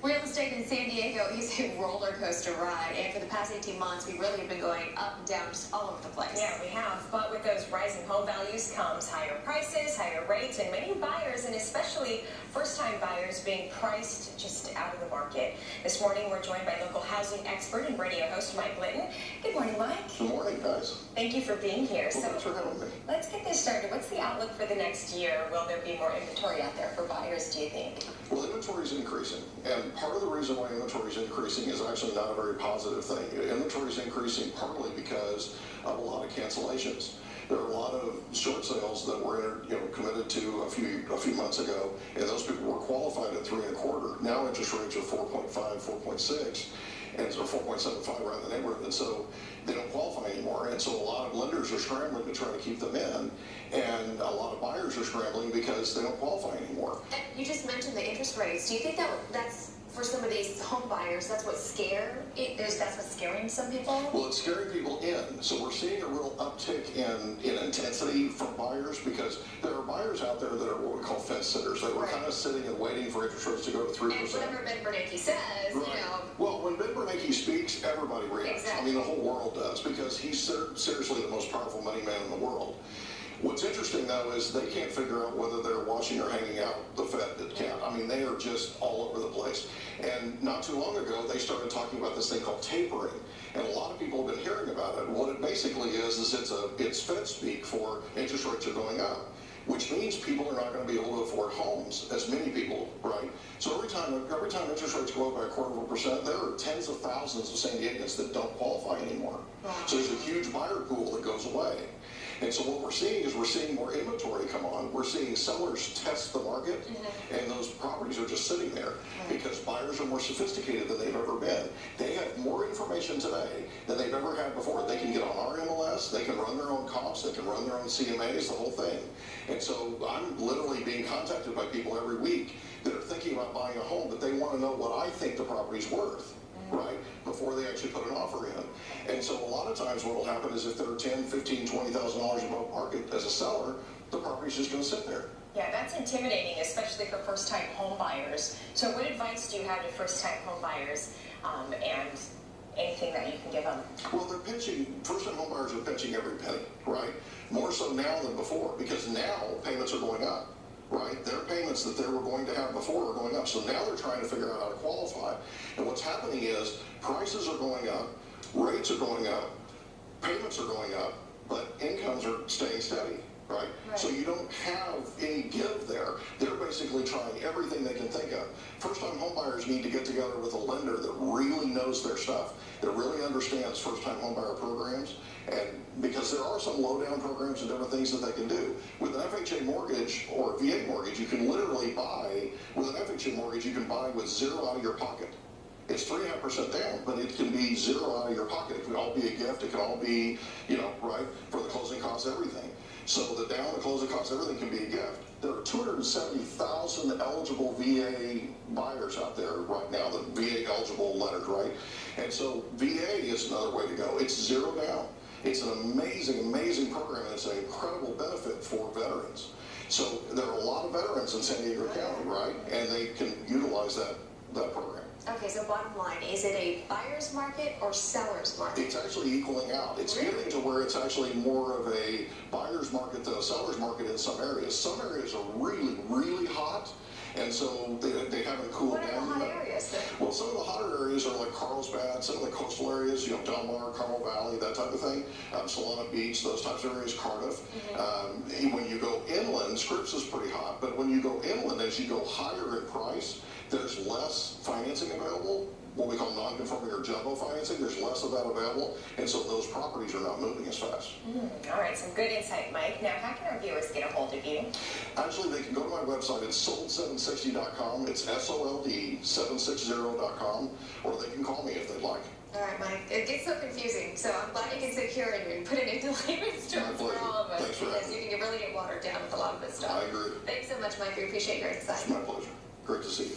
Real estate in San Diego is a roller coaster ride, and for the past 18 months, we really have been going up and down just all over the place. Yeah, we have, but with those rising home values comes higher prices, higher rates, and many buyers, and especially first-time buyers, being priced just out of the market. This morning, we're joined by local housing expert and radio host Mike Litton. Good morning, Mike. Good morning, guys. Thank you for being here. Well, thanks for having me. Let's get this started. What's the outlook for the next year? Will there be more inventory out there for buyers, do you think? Well, inventory is increasing, and part of the reason why inventory is increasing is actually not a very positive thing. Inventory is increasing partly because of a lot of cancellations. There are a lot of short sales that were committed to a few months ago, and those people were qualified at 3 1/4. Now interest rates are 4.5, 4.6, and so 4.75 around the neighborhood, and so they don't qualify anymore. And so a lot of lenders are scrambling to try to keep them in, and a lot of buyers are scrambling because they don't qualify anymore. And you just mentioned the interest rates. Do you think that's for some of these home buyers, that's what's scaring some people? Well, it's scaring people in. So we're seeing a real uptick in intensity from buyers, because there are buyers out there that are what we call fence sitters. They were kind of sitting and waiting for interest rates to go to 3%. And whatever Ben Bernanke says, Well, when Ben Bernanke speaks, everybody reacts. Exactly. I mean, the whole world does, because he's seriously the most powerful money man in the world. What's interesting, though, is they can't figure out whether they're washing or hanging out the Fed account. I mean, they are just all over the place. And not too long ago, they started talking about this thing called tapering. And a lot of people have been hearing about it. What it basically is it's Fed speak for interest rates are going up, which means people are not going to be able to afford homes, as many people, right? So every time interest rates go up by 1/4%, there are tens of thousands of San Diegans that don't qualify anymore. Wow. So there's a huge buyer pool that goes away. And so what we're seeing is more inventory come on. We're seeing sellers test the market, and those properties are just sitting there because buyers are more sophisticated than they've ever been. They have more information today than they've ever had before. They can get on our MLS, they can run their own comps, they can run their own CMAs, the whole thing. And so I'm literally being contacted by people every week that are thinking about buying a home, but they want to know what I think the property's worth, right, before they actually put an offer in. And so a lot of times what will happen is if they're $10,000, $15,000, $20,000 above market as a seller, the property's just going to sit there. Yeah, that's intimidating, especially for first-time home buyers. So what advice do you have to first-time home buyers, and anything that you can give them? Well, first-time home buyers are pinching every penny, right? More so now than before, because now payments are going up. Right? Their payments that they were going to have before are going up. So now they're trying to figure out how to qualify. And what's happening is prices are going up, rates are going up, payments are going up, but incomes are staying steady. Right? So you don't have any give there. They're basically trying everything they can think of. First-time homebuyers need to get together with a lender that really knows their stuff, that really understands first-time homebuyer programs, and because there are some low-down programs and different things that they can do. With an FHA mortgage or a VA mortgage, you can literally buy, with an FHA mortgage, you can buy with zero out of your pocket. It's 3.5% down, but it can be zero out of your pocket. It can all be a gift. It can all be, right, for the closing costs, everything. So the down, the closing costs, everything can be a gift. There are 270,000 eligible VA buyers out there right now, the VA eligible letters, right? And so VA is another way to go. It's zero down. It's an amazing, amazing program, and it's an incredible benefit for veterans. So there are a lot of veterans in San Diego County, right? And they can utilize that program. Okay, so bottom line, is it a buyer's market or seller's market? It's actually equaling out. It's getting to where it's actually more of a buyer's market than a seller's market in some areas. Some areas are really, really hot, and so they haven't cooled down. What are the hot areas then? Well, some of the hotter areas are like Carlsbad, some of the coastal areas, Del Mar, Carmel Valley, that type of thing. Solana Beach, those types of areas, Cardiff. When you go inland, Scripps is pretty hot, but when you go inland, as you go higher in price, there's less financing available, what we call non-conforming or jumbo financing. There's less of that available, and so those properties are not moving as fast. All right, some good insight, Mike. Now, how can our viewers get a hold of you? Actually, they can go to my website. It's sold760.com. It's SOLD760.com, or they can call me if they'd like. All right, Mike. It gets so confusing, so I'm glad you can sit here and put it into layman's terms for all of us. Thanks for because you can really get watered down with a lot of this stuff. I agree. Thanks so much, Mike. We appreciate your insight. It's my pleasure. Great to see you.